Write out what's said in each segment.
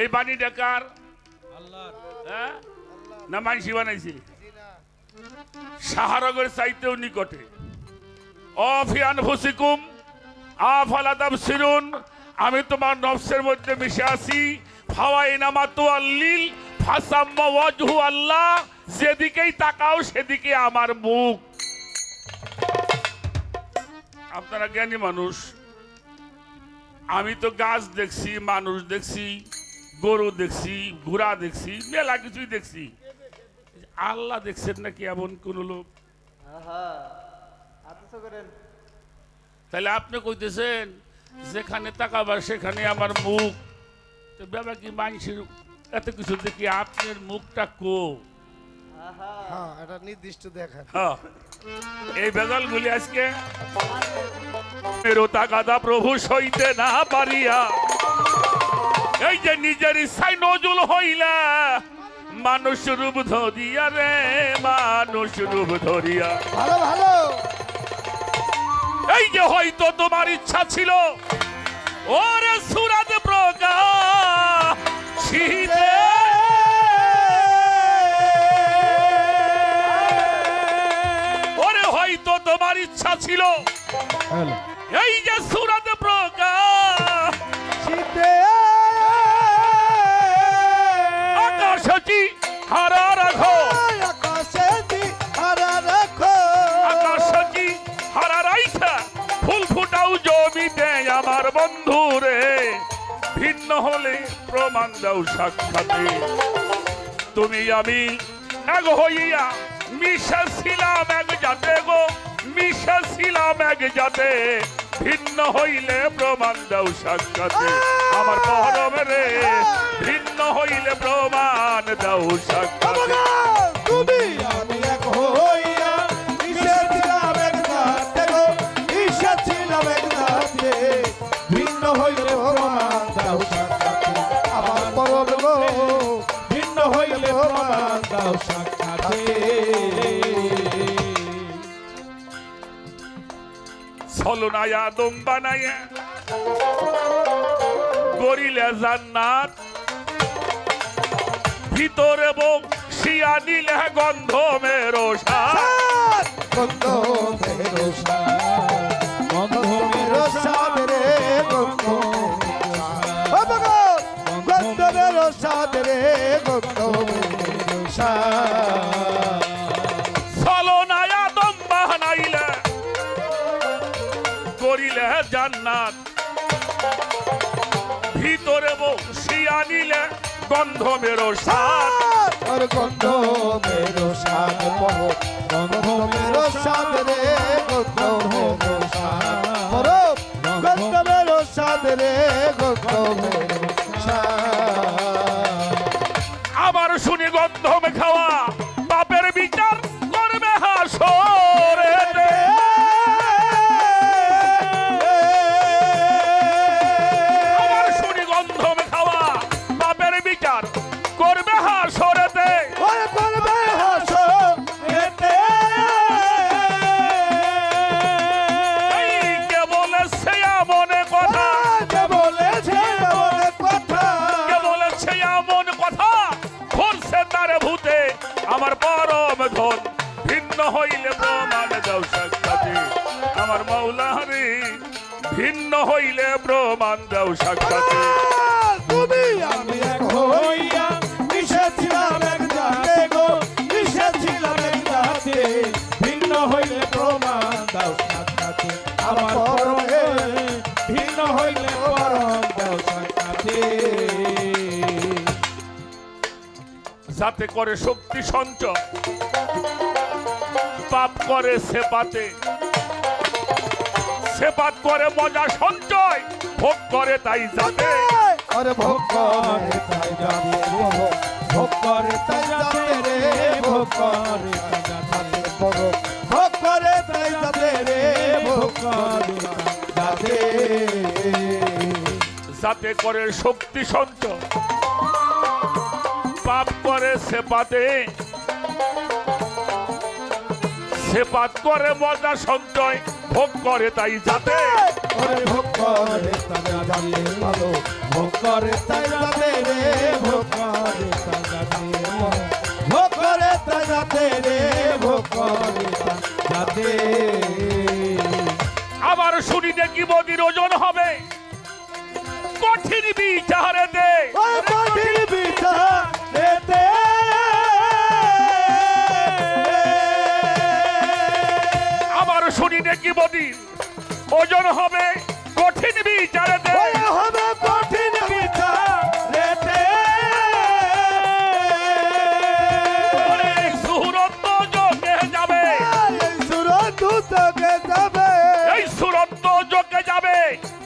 এই বাণীটা কার? হ্যাঁ না মাইসি বানাইছি? সাহারগের চাইতেও নিকটে। অফিয়ান ফুসিকুম আফালা তাবসিরুন, আমি তোমার নফসের মধ্যে মিশে আছি। ফাওয়াইনা মাতুআল্লিল ফাসাম্মা ওয়াজহু আল্লাহ, যেদিকেই তাকাও সেদিকে আমার মুখ। আপনারা জ্ঞানী মানুষ, আমি তো গাছ দেখছি, মানুষ দেখছি, গরু দেখছি, ঘোড়া দেখছি, মেলা কিছুই দেখছি। আল্লাহ দেখছেন নাকি এমন কোন লোক? তাহলে আপনি কইতেছেন যেখানে তাকাবার সেখানে আমার মুখ, তো বাবা কি মানুষের এত কিছু দেখি আপনার মুখটা কো? এটা নির্দিষ্ট দেখেন। এই বেজালগুলি আজকে মেরো তাকাদা প্রভু সইতে না পারিয়া, এই যে নিজের ইচ্ছায় নজুল হইলা, মানুষ রূপ ধরিয়া রে, মানুষ রূপ ধরিয়া। ভালো ভালো। এই যে হয়তো তোমার ইচ্ছা ছিল ওরে সুরাত প্রকাশিতে, ওরে হয়তো তোমার ইচ্ছা ছিল এই যে সুরাত প্রকাশিতে আকাশটি হারা রাখো, আকাশটি হারা রাখো, আকাশটি হারা রাইখা ফুল ফুটাও জমিতে আমার বন্ধু রে, ভিন্ন হলে প্রমাণ দাও সাক্ষাতে। তুমি আমি এক হইয়া মিশাছিলাম এক জাতে গো, মিশাছিলাম এক জাতে, ভিন্ন হইলে প্রমাণ দাও সাক্ষাতে। আমার পরম রে, ভিন্ন হইলে প্রমাণ দাও সাক্ষাতে। তুমি আমি এক হইয়া মিশেছিলাম এক জাতে গো, মিশেছিলাম এক জাতে, ভিন্ন হইলে প্রমাণ দাও সাক্ষাতে। আমার পরম গো, ভিন্ন হইলে প্রমাণ দাও সাক্ষাতে। ছলনায় আদম বানাইয়া গরিলে জান্নাত, ভিতরে বসিয়া নিলে গন্ধ মেরো সাত, গন্ধ মেরো সাত, গন্ধ মেরো সাত রে, গন্ধ গন্ধ মেরো সাত রে, গন্ধ মেরো সাত। ছলনায় আদম বানাইলে গরিলে জান্নাত, ভিতরে বসিয়া নিলে গন্ধ মেরো সাত, আর গন্ধ মেরো সাত পড়ো, গন্ধ মেরো সাত রে, গন্ধ মেরো সাত পড়ো, গন্ধ মেরো সাত রে, গন্ধ মেরো সাত। আবার শুনি গন্ধ খাওয়া বাপের বিচার করবে হাসরে, আবার শুনি গন্ধ খাওয়া বাপের বিচার করবে হাসরেতে, ওরে করবে হাসরেতে। এই কে বলেছে এমন কথা, কে বলেছে এমন কথা, কে বলেছে এমন কথা, ধরছে তার ভূতে আমার পরম ধন, ভিন্ন হইলে প্রমাণ দাও সাক্ষাতে। আমার মাওলা রে, ভিন্ন হইলে প্রমাণ দাও সাক্ষাতে। তুমি আমি এক হইয়া মিশেছিলাম এক জাতে গো, মিশেছিলাম এক জাতে, ভিন্ন হইলে প্রমাণ দাও সাক্ষাতে। আমার পরমে ভিন্ন হইলে পরম দাও সাক্ষাতে। যাতে করে শক্তি সঞ্চয়, পাপ করে সেপাতে, সেপাত করে মজা সঞ্চয়, ভোগ করে তাই যাতে। আরে ভোগ করে তাই যাবে, ভোগ করে তাই যাবে রে, ভোগ করে তাই যাবে, ভোগ করে তাই যাবে রে, ভোগ করে তাই যাবে। যাতে করে শক্তি সঞ্চয়, পাপ করে সেপাতে, সেপাত করে মজা সঞ্চয়, ভোগ করে তাই যাতে। ভোগ করে তাই যাবে, ভালো ভোগ করে তাই যাতে রে ভোগ করে তাই যাতে ভোগ করে তাই যাতে রে ভোগ করে তাই যাতে আবার শুনি নাকি বদির ওজন হবে কঠিন বিচারেতে ওই কঠিন বিচারেতে আবার শুনি নাকি বদির ওজন হবে কঠিন বিচারেতে ওই হবে কঠিন বিচারেতে এই সুরত যোগে যাবে এই সুরত তোকে যাবে এই সুরত যোগে যাবে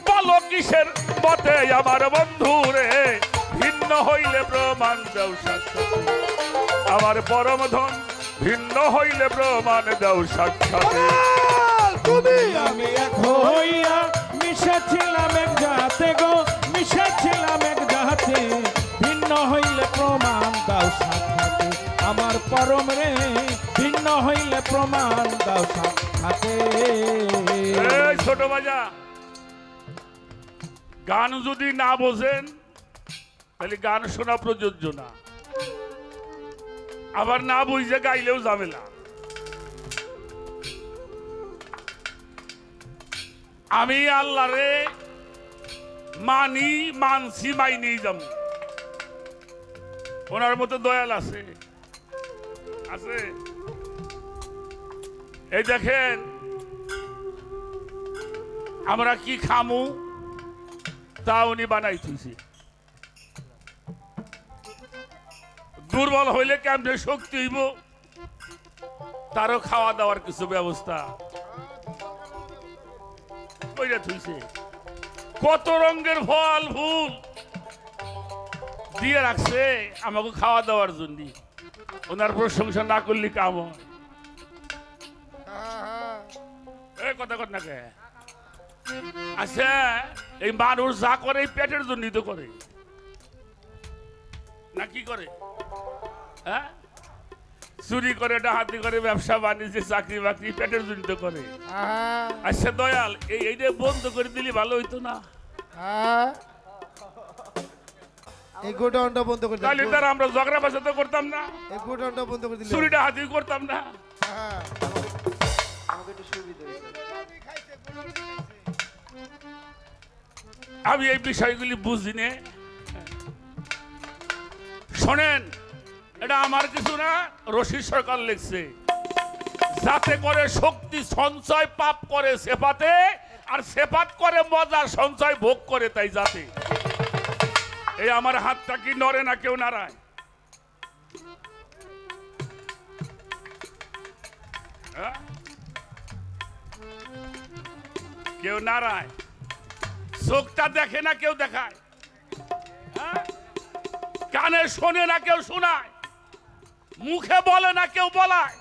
বলো কিসের মতে আমার বন্ধু রে ভিন্ন হইলে প্রমাণ দাও সাক্ষাৎ আমার পরম ধন ভিন্ন হইলে প্রমাণ দাও সাক্ষাৎ তুমি আমি এক হইয়া মিশেছিলাম এক জাতে গো মিশেছিলাম এক জাতে ভিন্ন হইলে প্রমাণ দাও সাক্ষাতে আমার পরম রে ভিন্ন হইলে প্রমাণ দাও সাক্ষাতে এই ছোট বাজা গান যদি না বোঝেন তাহলে গান শোনা প্রযোজ্য না আবার না বুঝে গাইলেও ঝামেলা আমি আল্লাহরে মানি মানছি মাইনি যাব ওনার মতো দয়াল আছে আছে এই দেখেন আমরা কি খামু তা উনি বানাই থুইছি দুর্বল হইলে কেমনে শক্তি হইব তারও খাওয়া দাওয়ার কিছু ব্যবস্থা কইরা থুইছে কত রঙের ফল ফুল দিয়ে রাখছে আমাকে খাওয়া দাওয়ার জন্য ওনার প্রশংসা না করলে কাম হয় এই কথা কর না কে আচ্ছা এই মানুষ যা করে এই পেটের জন্যই তো করে না কি করে হ্যাঁ চুরি করে ডাহাতি করে ব্যবসা বাণিজ্য চাকরি বাকরি পেটের জন্য তো করে আচ্ছা দয়াল এইটা বন্ধ করে দিলি ভালো হইতো না এই গোডাউনটা বন্ধ করে তাহলে দিন তার আমরা ঝগড়া বাসা করতাম না এই গোডাউনটা বন্ধ করে দিলে চুরি ডাহাতি করতাম না হ্যাঁ আমাকে একটু সুবিধা হয়েছে আমি এই বিষয়গুলি বুঝি নে শোনেন এটা আমার কিছু না রশিদ সরকার লিখছে যাতে করে শক্তি সঞ্চয় পাপ করে সেপাতে আর সেপাত করে মজা সঞ্চয় ভোগ করে তাই যাতে এই আমার হাতটা কি নড়ে না কেউ নাড়ায় হ্যাঁ? কেউ নাড়ায় চোখটা দেখে না কেউ দেখায় হ্যাঁ? কানে শোনে না কেউ শোনায় মুখে বলে না কেউ বলায়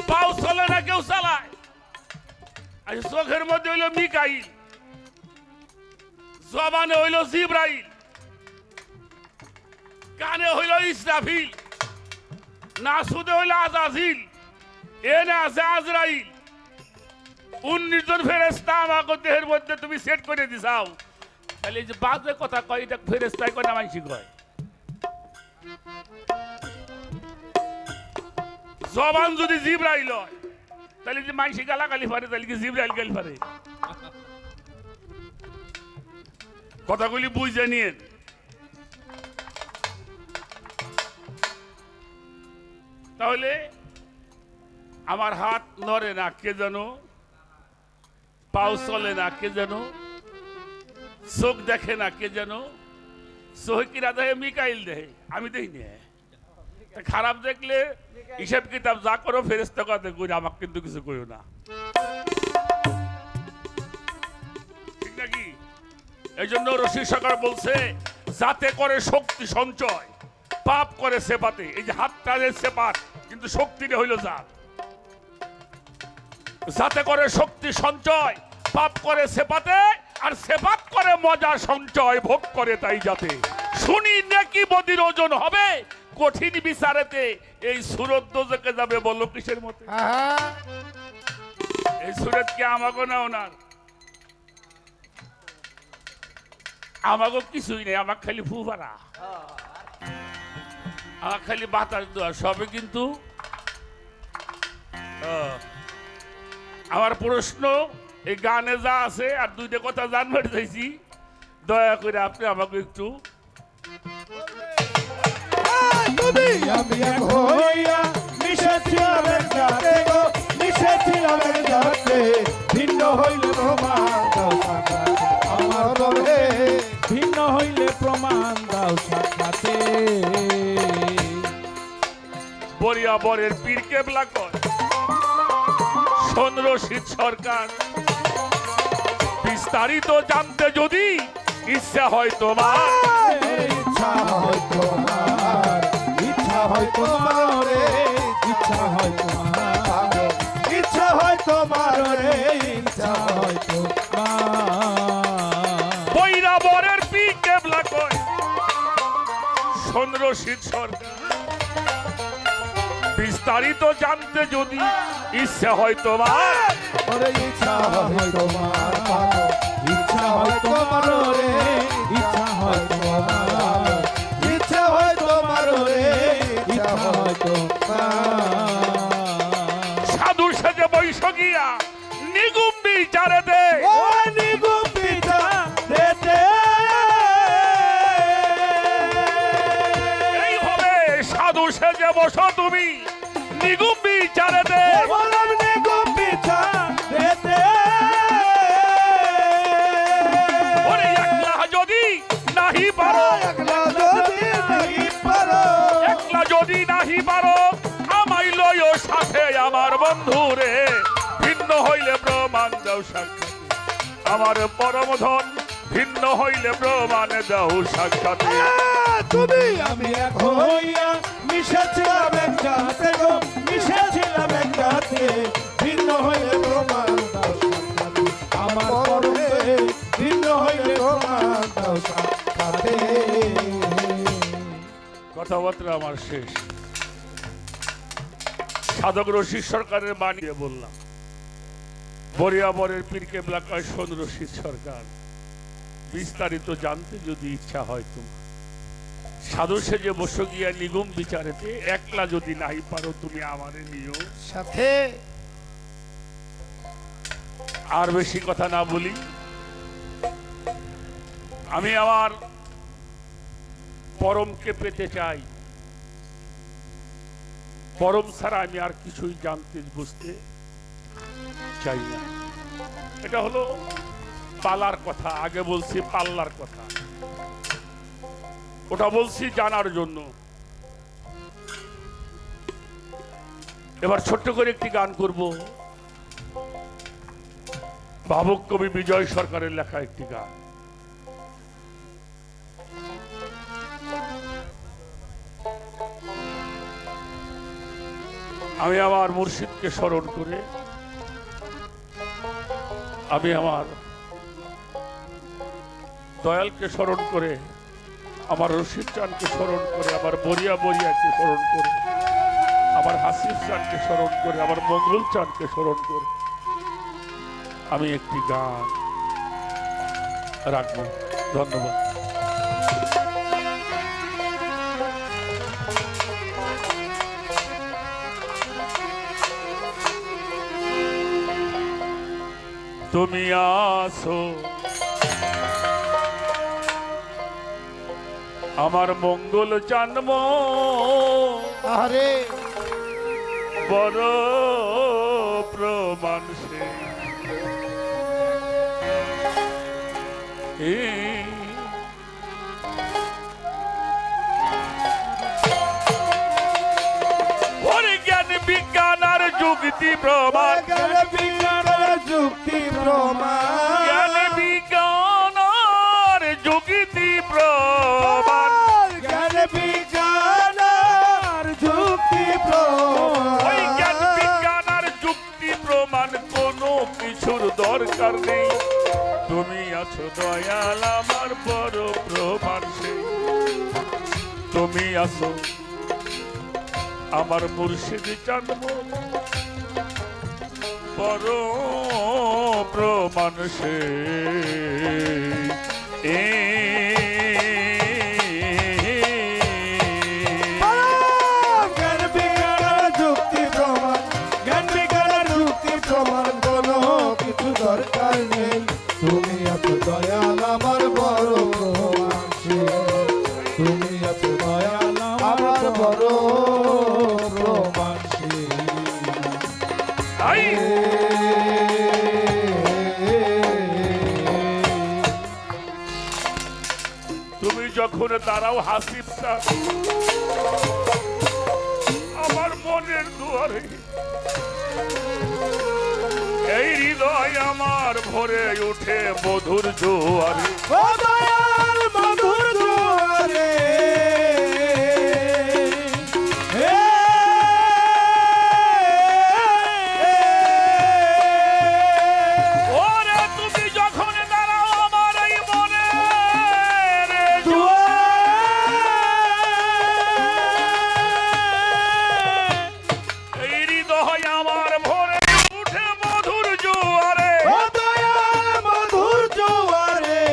পাও চলে না কেউ চালায় আর চোখের মধ্যে হইল মিকাইল জবানে হইল জিব্রাইল কানে হইল ইসরাফিল নাসুদে হইল আজাজিল এনে আছে আজরাইল 19 জন ফেরেশতা আমাকে দেহের মধ্যে তুমি সেট করে দিছাও তাহলে এই যে বাজে কথা কয় এটা ফেরেশতাই কয় না মানসি কয় জবান যদি জিব্রাইল হয় তাহলে যে মানসি গালাগালি পারে তাহলে কি জিব্রাইল গালি পারে কথাগুলি বুঝে নিন তাহলে আমার হাত নড়ে না কে জানো পাও চলে না কে জানো চোখ দেখে না কে জানো সহিকিরা দেহে মিকাইল দেহে আমি দেখি না খারাপ দেখলে হিসাব কিতাব যা করো ফেরেশতা কথা কই আমাকে কিন্তু কিছু কইও না ঠিক নাকি এই জন্য রশিদ সরকার বলছে যাতে করে শক্তি সঞ্চয় পাপ করে সেপাতে এই যে হাতটা যে সেপাত কিন্তু শক্তিটা হইল জাত যাতে করে শক্তি সঞ্চয় পাপ করে সেপাতে আর সেপাত করে মজা সঞ্চয় ভোগ করে তাই যাতে শুনি নাকি বদির ওজন হবে কঠিন বিচারেতে এই সুরত দোজকে যাবে বলো কিসের মতে এই সুরত কি আমাকে না ওনার আমাকে কিছুই নেই, আমার খালি ফুফারা, আমার খালি বাতাস দেওয়া, সবে কিন্তু আমার প্রশ্ন এই গানে যা আছে আর দুইটা কথা জানবার চাইছি, দয়া করে আপনি আমাকে একটু তুমি আমি এক হইয়া মিশেছিলাম এক জাতে গো, মিশেছিলাম এক জাতে, ভিন্ন হইলে প্রমাণ দাও সাক্ষাতে আমার বলে, ভিন্ন হইলে প্রমাণ দাও সাক্ষাতে। বরিয়া বরের পীর কেবলা কয় শোন রশিদ সরকার, বিস্তারিত জানতে যদি ইচ্ছা হয় তোমার, ইচ্ছা হয় তোমার, ইচ্ছা হয় তোমার রে, ইচ্ছা হয় তোমার, ইচ্ছা হয় তোমার রে, ইচ্ছা হয় তোমার। বইরা বরের পীর কেবলা কয় শোন রশিদ সরকার, বিস্তারিত জানতে যদি ইচ্ছা হয় তোমার, ওরে ইচ্ছা হয় তোমার, ইচ্ছা হয় তোমার রে, ইচ্ছা হয় তোমার, ইচ্ছা হয় তোমার রে, ইচ্ছা হয় তোমার। সাধু সেজে বৈশাখিয়া নিগুম বিচারে দে, ও নিগুম পিতা দেতে, এই হবে সাধু সেজে বসো তুমি নিগুম বিচারে দে, বললাম নিগুম পিতা দেতে, ওরে একলা যদি নাহি পারো, একলা যদি নাহি পারো, একলা যদি নাহি পারো আমায় লয়ও সাথে আমার বন্ধু রে, ভিন্ন হইলে প্রমাণ দাও সাক্ষাৎ আমার পরম ধন, ভিন্ন হইলে প্রমাণ দাও সাক্ষাৎ। তুমি আমি এক হইয়া মিশেছিলাম এক জাতে গো, মিশেছিলাম এক জাতে, ভিন্ন হইলে প্রমাণ দাও সাক্ষাতে আমার পরমে, ভিন্ন হইলে প্রমাণ দাও সাক্ষাতে। কথাবার্তা আমার শেষ। সাধক রশিদ সরকারের বাণী দিয়ে বললাম, বরিয়াবরের পীর কেবলা কয় শোন রশিদ সরকার, বিস্তারিত জানতে যদি ইচ্ছা হয় তোমার, সাধু সেজে বসো গিয়া নিগম বিচারেতে, একলা যদি নাই পারো তুমি আমারে নিও সাথে। আর বেশি কথা না বলি, আমি আমার পরমকে পেতে চাই, পরম ছাড়া আমি আর কিছুই জানতে বুঝতে চাই না। এটা হলো পালার কথা, আগে বলছি পাল্লার কথা, ওটা বলছি জানার জন্য। এবার ছোট্ট করে একটি গান করব, ভাবুক কবি বিজয় সরকারের লেখা একটি গান। আমি আমার মুর্শিদকে স্মরণ করে, আমি আমার দয়ালকে স্মরণ করে, আমার রশিদ চানকে স্মরণ করে, আমার বরিয়া বরিয়াকে স্মরণ করে, আমার হাসিফ চানকে স্মরণ করে, আমার মঙ্গল চানকে স্মরণ করে আমি একটি গান রাখবো। ধন্যবাদ। তুমি আসো আমার মঙ্গল জানব, আরে বড় প্রমাণ সে ওরে জ্ঞান বিজ্ঞান আর যুক্তি প্রমাণ, জ্ঞান বিজ্ঞান যুক্তি প্রমাণ, জ্ঞান বিজ্ঞান আর যুক্তি প্রমাণ, জ্ঞান বিজ্ঞান যুক্তি প্রমাণ, ওই জ্ঞান বিজ্ঞান আর যুক্তি প্রমাণ কোনো কিছুর দরকার নেই, তুমি আছো দয়াল আমার বড় প্রমাণ সেই, তুমি আছো আমার মুর্শিদ জানব বড় প্রমাণ সেই। জ্ঞান বিজ্ঞানের যুক্তি প্রমাণ, জ্ঞান বিজ্ঞানের যুক্তি প্রমাণ কোনো কিছু দরকার নেই। তুমি এত দয়াল আমার বড় প্রমাণ, তুমি এত দয়াল আমার বড় প্রমাণ। তাই তুমি যখন দাঁড়াও হাসিবটা আমার মনের দুয়ারে, এই হৃদয় আমার ভরে উঠে মধুর জোয়ারে। ও দয়াল মধুর জোয়ারে, ওরে তুমি যখন দাঁড়াও আমার এই মনের এই হৃদয় আমার ভরে উঠে মধুর জোয়ারে। ও দয়াল মধুর জোয়ারে,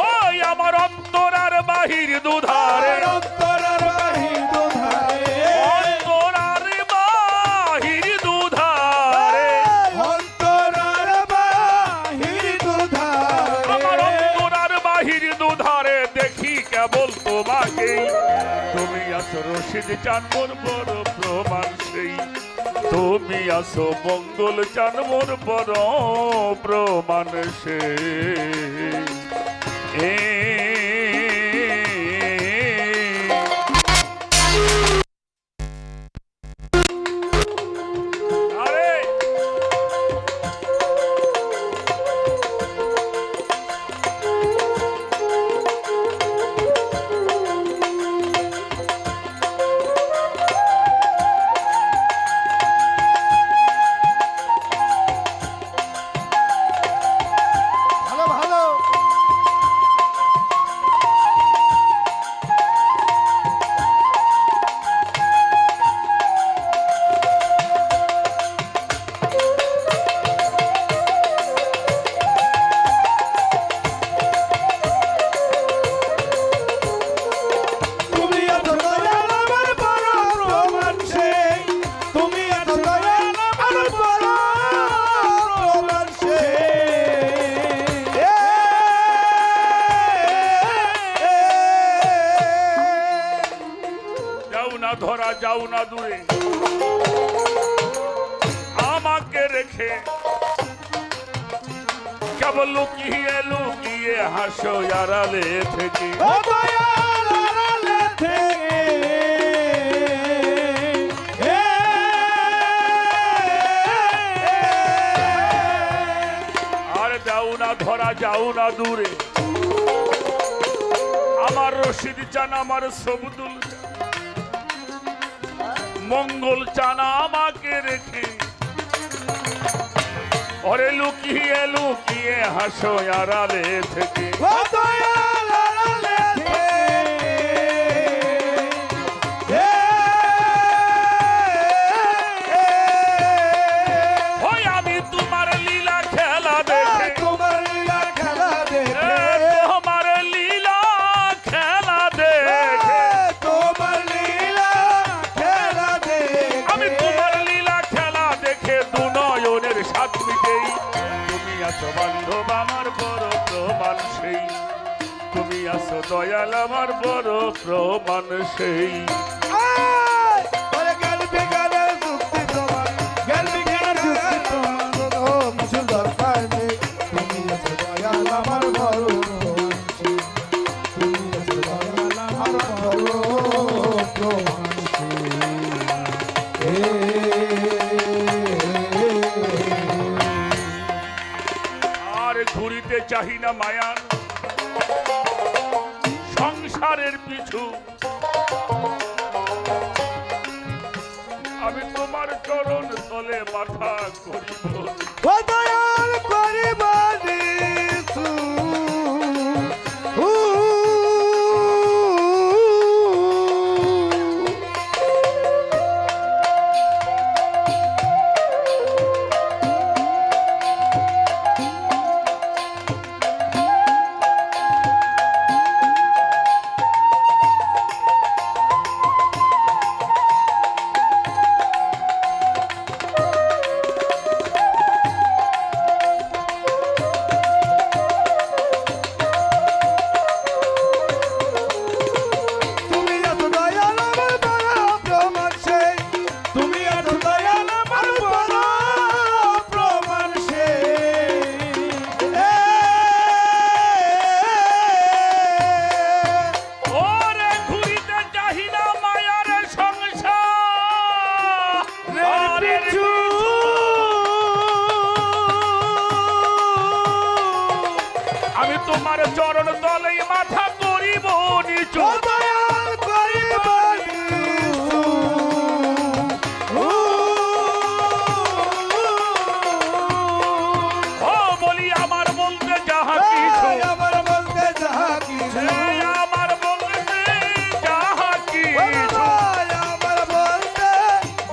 ওই আমার অন্তর আর বাহির দুধারে, অন্তরের বাহির দুধারে, অন্তর আর বাহির দুধারে, অন্তরের বাহির দুধারে, আমার অন্তর আর বাহির দুধারে দেখি কেবল তোমাকে। তুমি আছো রশিদ চান মোর বড় প্রমাণ সেই, তুমি আছো মঙ্গল চান মোর বড় প্রমাণ সেই। আরে ভালো ভালো। তুমি এত দয়াল আমার বড় প্রমাণ সেই, তুমি এত দয়াল আমার বড় প্রমাণ সেই। যাও না ধরা যাও না দূরে, আমাকে রেখে কেবল লুকিয়ে লুকিয়ে হাসো আড়ালে থেকে। ও দয়াল আড়ালে থেকে, আর যাও না ধরা যাও না দূরে, আমার রশিদ চান আমার সবদুল মঙ্গল চান আমাকে রেখে, ওরে লুকিয়ে লুকিয়ে হাসো আড়ালে থেকে। ও দয়াল আড়ালে ওই আমি তোমার লীলা খেলা দেখে, তোমার লীলা খেলা দেখে, তোমার লীলা খেলা দেখে, তোমার লীলা খেলা দেখে, আমি তোমার লীলা খেলা দেখে দু নয়নের স্বাদ মিটেই। তুমি আছো বান্ধব আমার বড় প্রমাণ সেই, তুমি আছো দয়াল আমার বড় প্রমাণ সেই। আয়! ওরে জ্ঞান বিজ্ঞানের যুক্তি প্রমাণ, জ্ঞান বিজ্ঞানের যুক্তি প্রমাণ কোনো কিছু দরকার নেই। তুমি আছো দয়াল আমার বড় প্রমাণ সেই, তুমি আছো দয়াল আমার বড় প্রমাণ আর ঘুরিতে চাহি না মায়ার সংসারের পিছু, আমি তোমার চরণ তলে মাথা করিব। ও দয়াল করিবানি তোমার চরণ তলে মাথা করিব নিচু ও দয়াল করিব নিচু। ও বলি আমার বলতে যাহা কিছু এই আমার বলতে যাহা কিছু, এই আমার বলতে যাহা ও কিছু ভাই আমার বলতে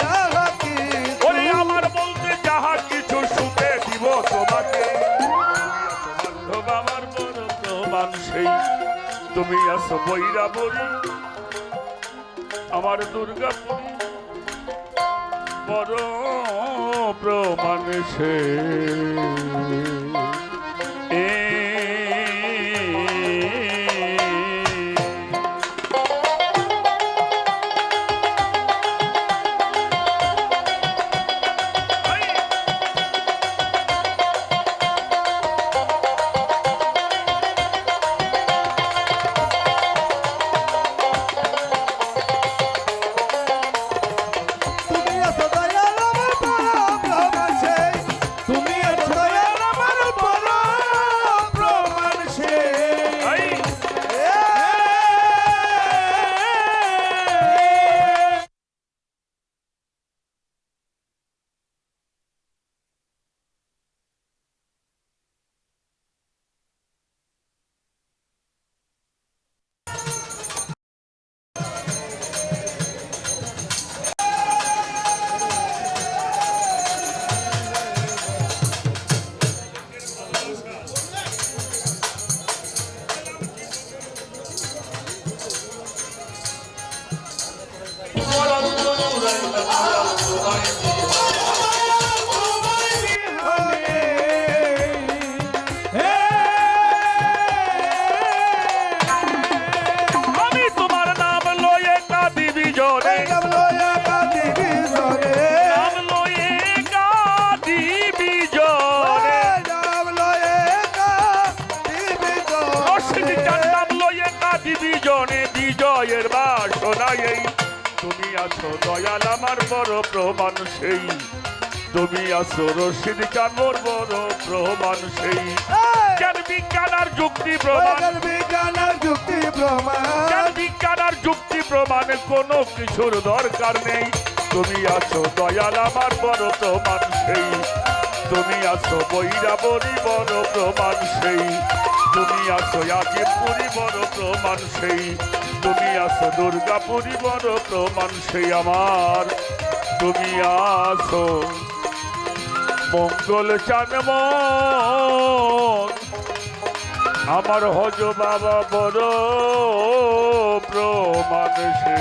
যাহা কিছু, বলি আমার বলতে যাহা কিছু শুনে দিব তোমাকে আমার বড় প্রমাণ সেই তুমি আছো বৈরা বলি আমার দুর্গাপুরী বড় প্রমাণ সে তুমি আছো দয়াল আমার পরম প্রমাণ সেই, তুমি আছো দয়াল আমার পরম প্রমাণ সেই। এই আমি তোমার নাম লয়ে কাঁদি বিজনে এই নাম লইয়া কাঁদিবি জনে, নাম লয়ে কাঁদি বিজনে এই নাম লইয়া কাঁদিবি জনে। রশিদিকার নাম লয়ে কাঁদি বিজনে বিজয়ের বাসনা এই তুমি আছো দয়াল আমার বড় প্রমাণ সেই তুমি আছো রশিদ কানোর বড় প্রমাণ সেই জ্ঞান বিজ্ঞান আর যুক্তি প্রমাণ ওগল বিজ্ঞান আর যুক্তি প্রমাণ, জ্ঞান বিজ্ঞান আর যুক্তি প্রমাণে কোনো কিছুর দরকার নেই তুমি আছো দয়াল আমার বড় প্রমাণ সেই তুমি আছো বৈরাবরী বড় প্রমাণ সেই তুমি আছো আজিমপুরি বড় প্রমাণ সেই তুমি আছো দুর্গাপুরি বড় প্রমাণ সেই আমার তুমি আছো মঙ্গল চানম আমার হজ বাবা বড় প্রমাণ সে